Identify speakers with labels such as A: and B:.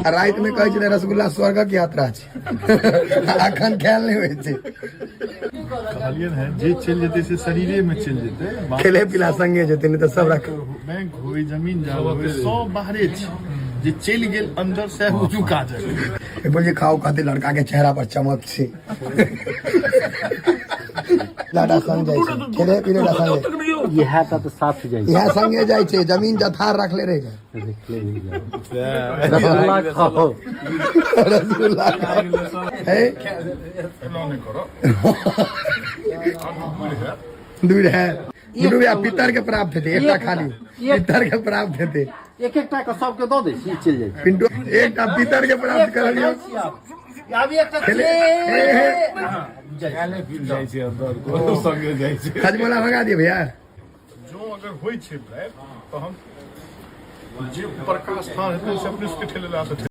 A: रात में कहे छे रसगुल्ला स्वर्ग की यात्रा छे अखन ख्याल नहीं होय छे
B: कहलियन है जे चल जेते से शरीरे में चल जेते
A: खेले पिला संगे जेते नहीं तो सब रख
B: बैंक होई जमीन जा होई सब बाहरे छे जे चल गेल अंदर से उजू काज है
A: बोलिए खाओ खाते लड़का के चेहरा पर चमक छे लाडा संग जाय छे खेले पिले ला संगे
C: यह तो साथ जाय
A: यह संगे जाय छे जमीन जथार रख ले रहे
C: रसगुल्ला खाओ
A: रसगुल्ला है
B: नहीं करो
A: दूर है गुरु भैया पितर के प्राप्त थे एकटा खाली पितर के प्राप्त थे
C: एक एक का सबके दो दे चल जाय
A: पिंटू एकटा पितर के प्राप्त कर लियो
C: अभी एक
A: खेले
B: जाय छे अंदर को संगे जाय छे
A: हजमोला भगा दिए भैया
B: जो अगर होई छे तो हम जे प्रकाश स्थान है से अपने के ठेले ला सकते